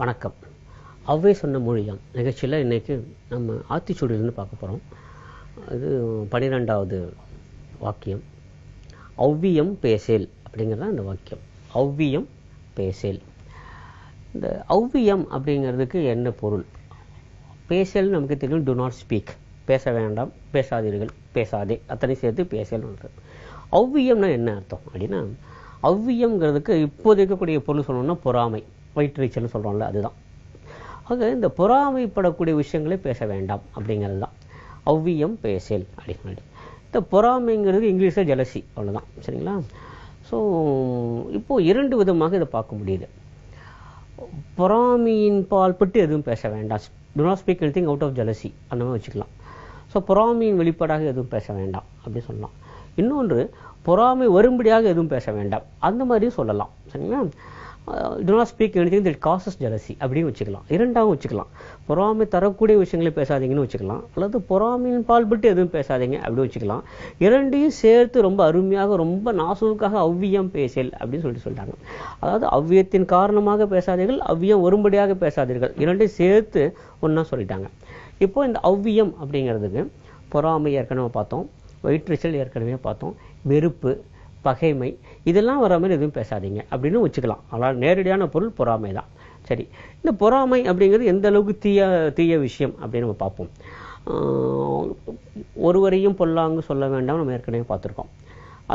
வணக்கம். அவ்வை சொன்ன மொழியாம் நிகழ்ச்சியில் இன்றைக்கி நம்ம ஆத்திச்சூடியிலிருந்து பார்க்க போகிறோம். இது 12வது வாக்கியம். ஔவியம் பேசேல் அப்படிங்கிறது இந்த வாக்கியம். ஔவியம் பேசேல். இந்த ஔவியம் அப்படிங்கிறதுக்கு என்ன பொருள்? பேசேல் நமக்கு தெரியும், டு நாட் ஸ்பீக், பேச வேண்டாம், பேசாதீர்கள், பேசாதே, அத்தனை சேர்த்து பேசேல்ன்றது. ஔவியம்னா என்ன அர்த்தம் அப்படின்னா, ஔவியம்ங்கிறதுக்கு இப்போது இருக்கக்கூடிய பொருள் சொல்லணும்னா பொறாமை, வயிற்றுச்சல்னு சொல்கிறோம்ல, அதுதான். ஆக இந்த பொறாமைப்படக்கூடிய விஷயங்களே பேச வேண்டாம் அப்படிங்கிறது தான் ஔவியம் பேசேல் அப்படின்னு. இந்த பொறாமைங்கிறது இங்கிலீஷில் ஜெலசி, அவ்வளோதான். சரிங்களா? ஸோ இப்போது 2 விதமாக இதை பார்க்க முடியுது. பொறாமையின் பால் பட்டு எதுவும் பேச வேண்டாம், do not speak anything out of jealousy, அந்த மாதிரி வச்சுக்கலாம். ஸோ பொறாமையின் வெளிப்பாடாக எதுவும் பேச வேண்டாம் அப்படின்னு சொல்லலாம். இன்னொன்று, பொறாமை வரும்படியாக எதுவும் பேச வேண்டாம், அந்த மாதிரியும் சொல்லலாம். சரிங்களா? To not speak anything that causes jealousy அப்படின்னு வச்சுக்கலாம். இரண்டாவும் வச்சுக்கலாம். பொறாமை தரக்கூடிய விஷயங்களை பேசாதீங்கன்னு வச்சுக்கலாம், அல்லது பொறாமையின் பால்பட்டு எதுவும் பேசாதீங்க அப்படி வச்சுக்கலாம். இரண்டையும் சேர்த்து ரொம்ப அருமையாக, ரொம்ப நாசூக்காக ஔவியம் பேசேல் அப்படின்னு சொல்லிட்டாங்க. அதாவது ஔவியத்தின் காரணமாக பேசாதீர்கள், ஔவியம் வரும்படியாக பேசாதீர்கள், இரண்டையும் சேர்த்து ஒன்றா சொல்லிட்டாங்க. இப்போ இந்த ஔவியம் அப்படிங்கிறதுக்கு பொறாமை ஏற்கனவே பார்த்தோம், வயிற்றுச்சல் ஏற்கனவே பார்த்தோம், வெறுப்பு, பகைமை, இதெல்லாம் வர மாதிரி எதுவும் பேசாதீங்க அப்படின்னு வச்சுக்கலாம். ஆனால் நேரடியான பொருள் பொறாமை தான். சரி, இந்த பொறாமை அப்படிங்கிறது எந்த அளவுக்கு தீய விஷயம் அப்படின்னு நம்ம பார்ப்போம். ஒருவரையும் பொல்லாங்கு சொல்ல வேண்டாம், நம்ம ஏற்கனவே பார்த்துருக்கோம்.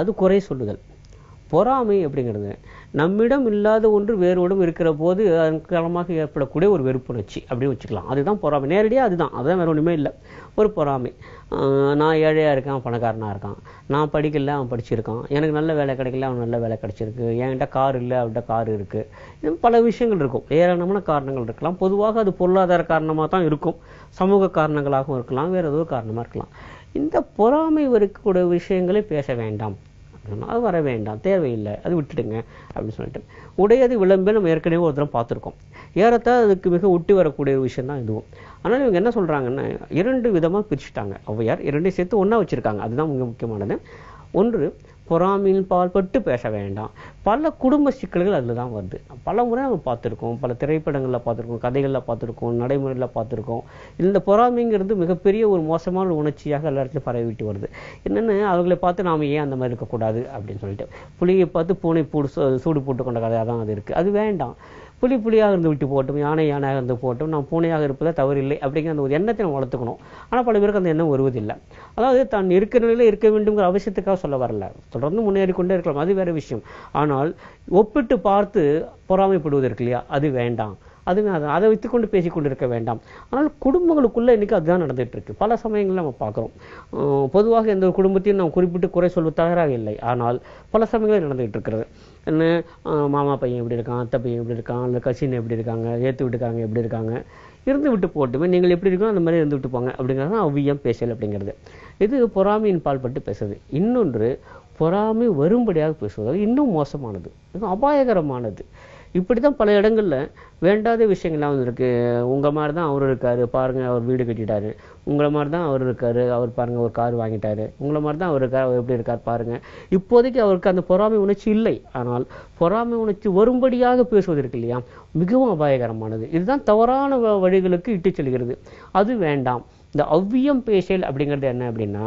அது குறை சொல்லுதல். பொறாமை அப்படிங்கிறது நம்மிடம் இல்லாத ஒன்று வேறுவிடம் இருக்கிற போது அதன் காரணமாக ஏற்படக்கூடிய ஒரு வெறுப்புணர்ச்சி அப்படின்னு வச்சுக்கலாம். அதுதான் பொறாமை. நேரடியாக அதுதான் வேறு ஒன்றுமே இல்லை. ஒரு பொறாமை. நான் ஏழையாக இருக்கேன், பணக்காரனாக இருக்கான், நான் படிக்கல, அவன் படிச்சிருக்கான், எனக்கு நல்ல வேலை கிடைக்கல, அவன் நல்ல வேலை கிடைச்சிருக்கு, என்கிட்ட கார் இல்லை, அவன்கிட்ட கார் இருக்குது. இது பல விஷயங்கள் இருக்கும், ஏராளமான காரணங்கள் இருக்கலாம். பொதுவாக அது பொருளாதார காரணமாக தான் இருக்கும், சமூக காரணங்களாகவும் இருக்கலாம், வேறு ஏதோ காரணமாக இருக்கலாம். இந்த பொறாமை இருக்கக்கூடிய விஷயங்களே பேச வேண்டாம், அது வர வேண்டாம், தேவையில்லை, அது விட்டுடுங்க அப்படின்னு சொல்லிட்டு. உடையது விளம்பே நம்ம ஏற்கனவே ஒரு தரம் பார்த்துருக்கோம். ஏறத்தான் அதுக்கு மிக ஒட்டி வரக்கூடிய ஒரு விஷயம் தான் இதுவும். ஆனால் இவங்க என்ன சொல்கிறாங்கன்னா, 2 விதமாக பிரிச்சுட்டாங்க ஔவையார். 2 சேர்த்து ஒன்றா வச்சுருக்காங்க. அதுதான் மிக முக்கியமானது. ஒன்று, பொறாமையின் பால்பட்டு பேச வேண்டாம். பல குடும்ப சிக்கல்கள் அதில் தான் வருது. பல முறை நம்ம பார்த்துருக்கோம், பல திரைப்படங்களில் பார்த்துருக்கோம், கதைகளில் பார்த்துருக்கோம், நடைமுறையில் பார்த்துருக்கோம். இந்த பொறாமைங்கிறது மிகப்பெரிய ஒரு மோசமான உணர்ச்சியாக எல்லா இடத்துலையும் பரவிட்டு வருது. என்னென்னு, அவர்களை பார்த்து நாம் ஏன் அந்த மாதிரி இருக்கக்கூடாது அப்படின்னு சொல்லிட்டு, புலியை பார்த்து பூனை சூடு போட்டு கொண்ட கதையாக தான் அது இருக்குது. அது வேண்டாம். புலியாக இருந்து விட்டு போட்டும், யானையாக இருந்து போட்டும், நான் பூனையாக இருப்பதை தவறில்லை அப்படிங்கிற அந்த ஒரு எண்ணத்தை நம்ம வளர்த்துக்கணும். ஆனால் பல பேருக்கு அந்த எண்ணம் வருவதில்லை. அதாவது தான் இருக்கிற நிலையில் இருக்க வேண்டும்ங்கிற அவசியத்துக்காக சொல்ல வரல, தொடர்ந்து முன்னேறி கொண்டே இருக்கலாம், அது வேறு விஷயம். ஆனால் ஒப்பிட்டு பார்த்து பொறாமைப்படுவது இருக்கு இல்லையா, அது வேண்டாம். அதை வைத்துக்கொண்டு பேசிக்கொண்டு இருக்க வேண்டாம். ஆனால் குடும்பங்களுக்குள்ளே இன்றைக்கி அதுதான் நடந்துகிட்டு இருக்கு. பல சமயங்களில் நம்ம பார்க்குறோம். பொதுவாக எந்த ஒரு குடும்பத்தையும் நம்ம குறிப்பிட்டு குறை சொல்வது தயாராக இல்லை, ஆனால் பல சமயங்களில் நடந்துகிட்டு இருக்கிறது. என்ன, மாமா பையன் எப்படி இருக்கான், அத்தை பையன் எப்படி இருக்கான், இல்லை கசின் எப்படி இருக்காங்க, ஏற்று விட்டுக்காங்க எப்படி இருக்காங்க, இருந்து விட்டு போட்டுமே, நீங்கள் எப்படி இருக்கணும் அந்த மாதிரி இருந்து விட்டு போங்க அப்படிங்கிறது தான் ஔவியம் பேசல் அப்படிங்கிறது. இது பொறாமையின் பால்பட்டு பேசுறது. இன்னொன்று, பொறாமை வரும்படியாக பேசுவது. அது இன்னும் மோசமானது, இன்னும் அபாயகரமானது. இப்படி தான் பல இடங்களில் வேண்டாத விஷயங்கள்லாம் வந்துருக்கு. உங்கள் மாதிரி தான் அவர் இருக்கார், பாருங்கள் அவர் வீடு கட்டிட்டாரு, உங்களை மாதிரி தான் அவர் இருக்கார், அவர் பாருங்கள் ஒரு கார் வாங்கிட்டாரு, உங்களை மாதிரி தான் அவர் இருக்கார், அவர் எப்படி இருக்கார் பாருங்கள். இப்போதைக்கு அவருக்கு அந்த பொறாமை உணர்ச்சி இல்லை, ஆனால் பொறாமை உணர்ச்சி வரும்படியாக பேசுவது இருக்கு இல்லையா, மிகவும் அபாயகரமானது. இதுதான் தவறான வழிகளுக்கு இட்டு செல்கிறது. அது வேண்டாம். இந்த ஔவியம் பேசல் அப்படிங்கிறது என்ன அப்படின்னா,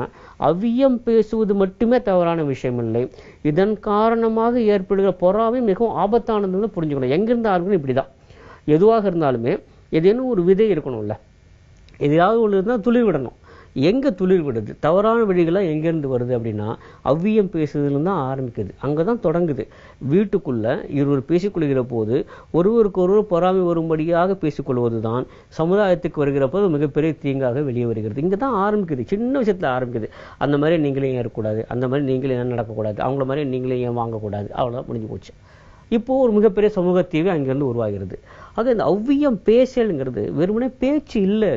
ஔவியம் பேசுவது மட்டுமே தவறான விஷயம் இல்லை, இதன் காரணமாக ஏற்படுகிற பொறாமை மிகவும் ஆபத்தானதுன்னு புரிஞ்சுக்கணும். எங்கிருந்து ஆரம்பிக்கணும், இப்படி தான். எதுவாக இருந்தாலுமே ஏதேனும் ஒரு விதை இருக்கணும்ல, எதையாவது ஒன்று இருந்தால் துளிர் விடணும். எங்கே துளிர் விடுது, தவறான வழிகளாக எங்கேருந்து வருது அப்படின்னா, ஔவியம் பேசுறதுலேருந்து தான் ஆரம்பிக்குது, அங்கே தான் தொடங்குது. வீட்டுக்குள்ளே இருவர் பேசிக்கொள்கிற போது ஒருவருக்கு ஒருவர் பொறாமை வரும்படியாக பேசிக்கொள்வது தான் சமுதாயத்துக்கு வருகிற போது மிகப்பெரிய தீங்காக வெளியே வருகிறது. இங்கே தான் ஆரம்பிக்குது, சின்ன விஷயத்தில் ஆரம்பிக்குது. அந்த மாதிரி நீங்களே ஏன் இருக்கக்கூடாது, அந்த மாதிரி நீங்களே ஏன் நடக்கக்கூடாது, அவங்கள மாதிரி நீங்களே ஏன் வாங்கக்கூடாது, அவ்வளோதான், முடிஞ்சு போச்சு. இப்போது ஒரு மிகப்பெரிய சமூக தீவு அங்கேருந்து உருவாகிறது. ஆக இந்த ஔவியம் பேசலுங்கிறது வெறுமனே பேச்சு இல்லை,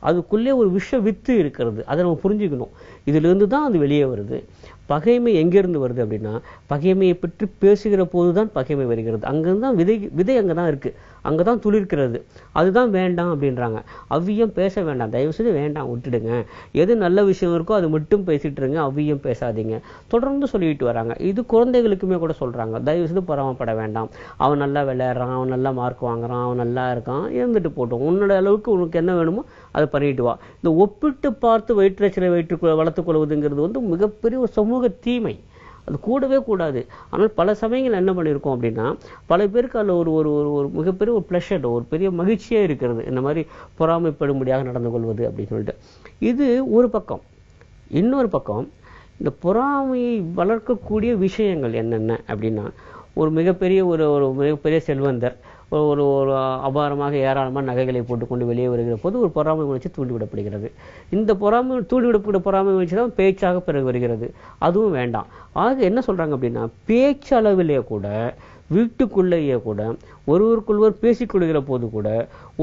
அதுக்குள்ளே ஒரு வித்து இருக்கிறது. அதை நம்ம புரிஞ்சுக்கணும். இதிலிருந்து தான் அது வெளியே வருது. பகைமை எங்கேருந்து வருது அப்படின்னா, பகைமையை பற்றி பேசுகிற போது தான் பகைமை வருகிறது. அங்கேருந்து தான் விதை அங்கே தான் இருக்குது. அங்கதான் துளிர்க்கிறது, அதுதான் வேண்டாம் அப்படின்றாங்க. அவ்வியம் பேச வேண்டாம், தயவு செய்து வேண்டாம், விட்டுடுங்க. எது நல்ல விஷயம் இருக்கோ அது மட்டும் பேசிட்டு இருங்க, அவ்வியம் பேசாதீங்க, தொடர்ந்து சொல்லிட்டு வராங்க. இது குழந்தைகளுக்குமே கூட சொல்றாங்க. தயவு செய்து பொறாமப்பட வேண்டாம், அவன் நல்லா விளையாடுறான், அவன் நல்லா மார்க் வாங்குறான், அவன் நல்லா இருக்கான், இருந்துட்டு போட்டோம், உன்னோட அளவுக்கு உனக்கு என்ன வேணுமோ அதை பண்ணிட்டு வா. இந்த ஒப்பிட்டு பார்த்து வயிற்றுச்சலை வளர்த்துக் கொள்வதுங்கிறது வந்து மிகப்பெரிய ஒரு சமூக தீமை. அது கூடவே கூடாது. ஆனால் பல சமயங்கள் என்ன பண்ணியிருக்கோம் அப்படின்னா, பல பேருக்கு அதில் ஒரு ஒரு ஒரு மிகப்பெரிய ஒரு ப்ளஷர், ஒரு பெரிய மகிழ்ச்சியே இருக்கிறது, இந்த மாதிரி பொறாமைப்படும்படியாக நடந்து கொள்வது அப்படின்னு சொல்லிட்டு. இது ஒரு பக்கம். இன்னொரு பக்கம், இந்த பொறாமையை வளர்க்கக்கூடிய விஷயங்கள் என்னென்ன அப்படின்னா, ஒரு மிகப்பெரிய ஒரு மிகப்பெரிய செல்வந்தர் ஒரு ஒரு அபாரமாக ஏராளமான நகைகளை போட்டுக்கொண்டு வெளியே வருகிற போது ஒரு பொறாமை உணர்ச்சி தூண்டிவிடப்படுகிறது. இந்த தூண்டிவிடப்பட்ட பொறாமை உணர்ச்சி தான் பேச்சாக பிறகு வருகிறது. அதுவும் வேண்டாம். ஆக என்ன சொல்றாங்க அப்படின்னா, பேச்சளவிலே கூட, வீட்டுக்குள்ளேயே கூட, ஒருவருக்குள்வர் பேசிக்கொள்கிற போது கூட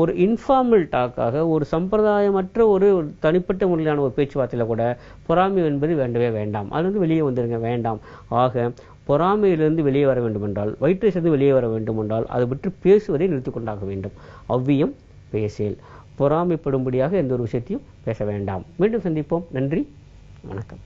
ஒரு இன்ஃபார்மல் டாக்காக, ஒரு சம்பிரதாயமற்ற ஒரு தனிப்பட்ட முறையிலான ஒரு பேச்சுவார்த்தையில கூட பொறாமை என்பது வேண்டவே வேண்டாம். அது வந்து வெளியே வந்துருங்க, வேண்டாம். ஆக பொறாமையிலிருந்து வெளியே வர வேண்டும் என்றால், வயிற்றை சேர்ந்து வெளியே வர வேண்டும் என்றால், அதை பற்றி பேசுவதை நிறுத்திக் கொண்டாக வேண்டும். அவ்வியம் பேசேல். பொறாமைப்படும்படியாக எந்த ஒரு விஷயத்தையும் பேச வேண்டாம். மீண்டும் சந்திப்போம். நன்றி, வணக்கம்.